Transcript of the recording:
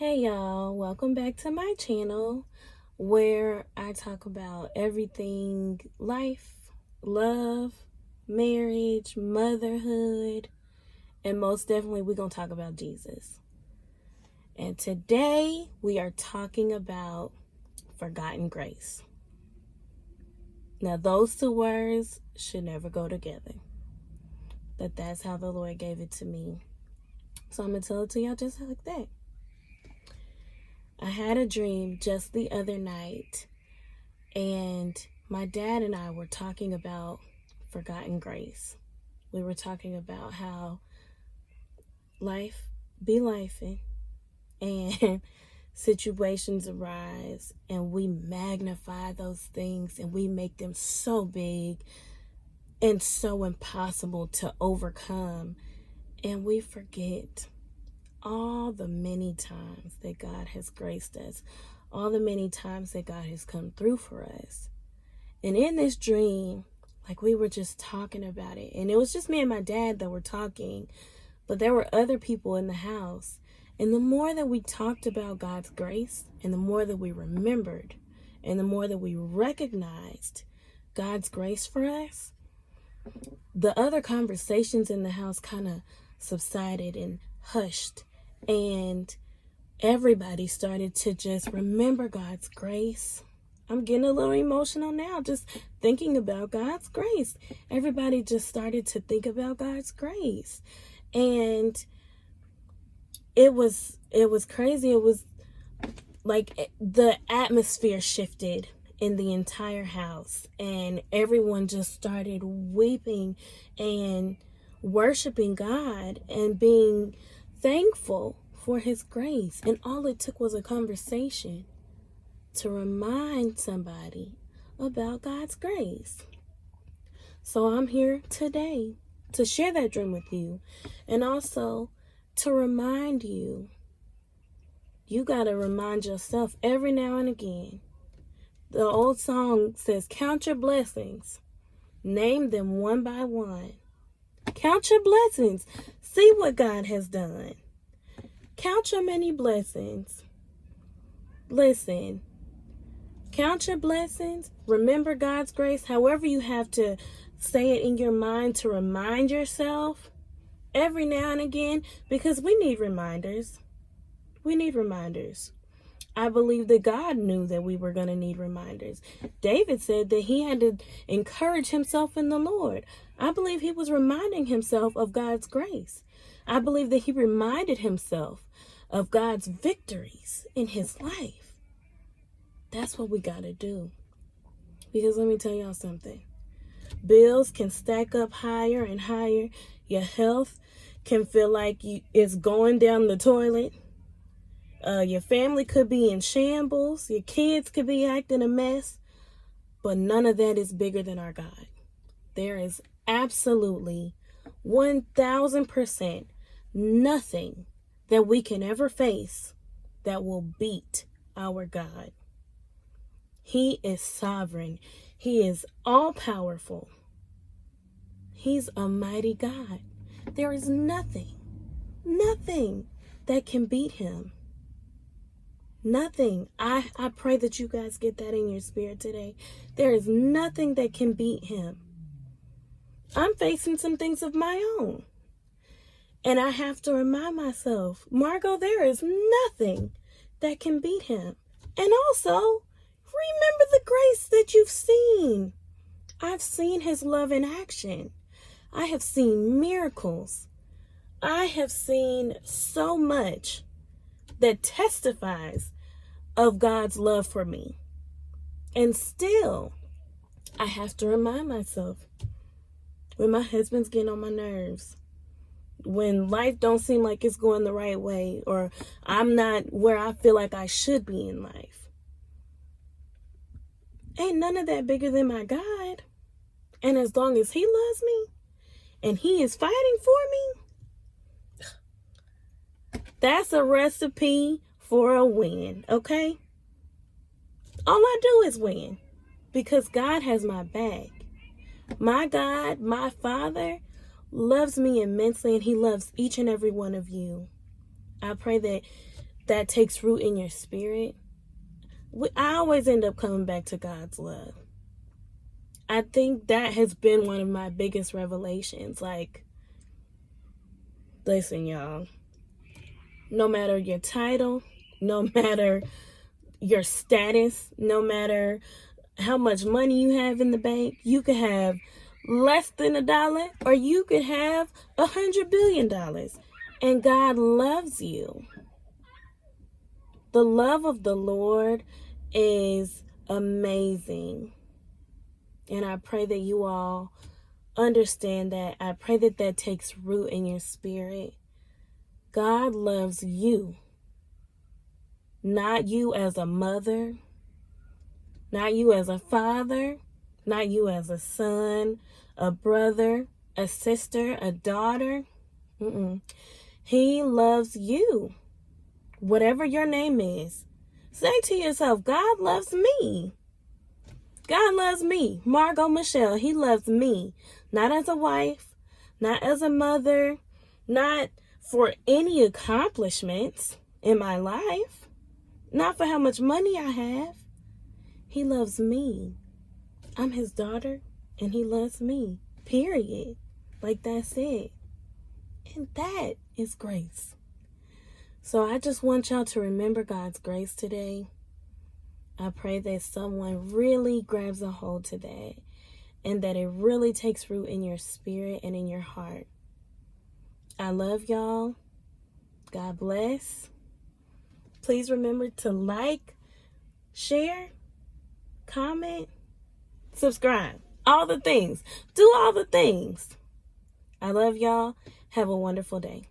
Hey y'all, welcome back to my channel where I talk about everything life, love, marriage, motherhood, and most definitely we're going to talk about Jesus. And today we are talking about forgotten grace. Now those two words should never go together, but that's how the Lord gave it to me. So I'm going to tell it to y'all just like that. I had a dream just the other night, and my dad and I were talking about forgotten grace. We were talking about how life be lifing, and situations arise, and we magnify those things and we make them so big and so impossible to overcome, and we forget all the many times that God has graced us, all the many times that God has come through for us. And in this dream, like we were just talking about it, and it was just me and my dad that were talking, but there were other people in the house. And the more that we talked about God's grace, and the more that we remembered, and the more that we recognized God's grace for us, the other conversations in the house kind of subsided and hushed. And everybody started to just remember God's grace. I'm getting a little emotional now just thinking about God's grace. Everybody just started to think about God's grace. And it was crazy. It was like the atmosphere shifted in the entire house, and everyone just started weeping and worshiping God and being thankful for his grace. And all it took was a conversation to remind somebody about God's grace. So I'm here today to share that dream with you, and also to remind you, you got to remind yourself every now and again. The old song says, count your blessings, name them one by one. Count your blessings, see what God has done. Count your many blessings. Listen, count your blessings, remember God's grace, however you have to say it in your mind to remind yourself every now and again, because we need reminders. We need reminders. I believe that God knew that we were going to need reminders. David said that he had to encourage himself in the Lord. I believe he was reminding himself of God's grace. I believe that he reminded himself of God's victories in his life. That's what we got to do. Because let me tell y'all something. Bills can stack up higher and higher. Your health can feel like it's going down the toilet. Your family could be in shambles. Your kids could be acting a mess. But none of that is bigger than our God. There is absolutely 1000% nothing that we can ever face that will beat our God. He is sovereign. He is all powerful. He's a mighty God. There is nothing that can beat him. Nothing. I pray that you guys get that in your spirit today. There is nothing that can beat him. I'm facing some things of my own. And I have to remind myself, Margot, there is nothing that can beat him. And also, remember the grace that you've seen. I've seen his love in action. I have seen miracles. I have seen so much that testifies of God's love for me. And still, I have to remind myself, when my husband's getting on my nerves, when life don't seem like it's going the right way, or I'm not where I feel like I should be in life, ain't none of that bigger than my God. And as long as he loves me and he is fighting for me, that's a recipe for a win, okay? All I do is win because God has my back. My God, my Father, loves me immensely, and he loves each and every one of you. I pray that that takes root in your spirit, I always end up coming back to God's love. I think that has been one of my biggest revelations. Like, listen, y'all, no matter your title, no matter your status, no matter how much money you have in the bank, you could have less than $1, or you could have $100 billion, and God loves you. The love of the Lord is amazing. And I pray that you all understand that. I pray that that takes root in your spirit. God loves you. Not you as a mother, not you as a father, not you as a son, a brother, a sister, a daughter. He loves you. Whatever your name is, say to yourself, God loves me. God loves me. Margot Michelle, he loves me. Not as a wife, not as a mother, not for any accomplishments in my life, not for how much money I have. He loves me. I'm his daughter, and he loves me. Period. Like, that's it. And that is grace. So I just want y'all to remember God's grace today. I pray that someone really grabs a hold to that, and that it really takes root in your spirit and in your heart. I love y'all. God bless. Please remember to like, share, comment, subscribe. All the things. Do all the things. I love y'all. Have a wonderful day.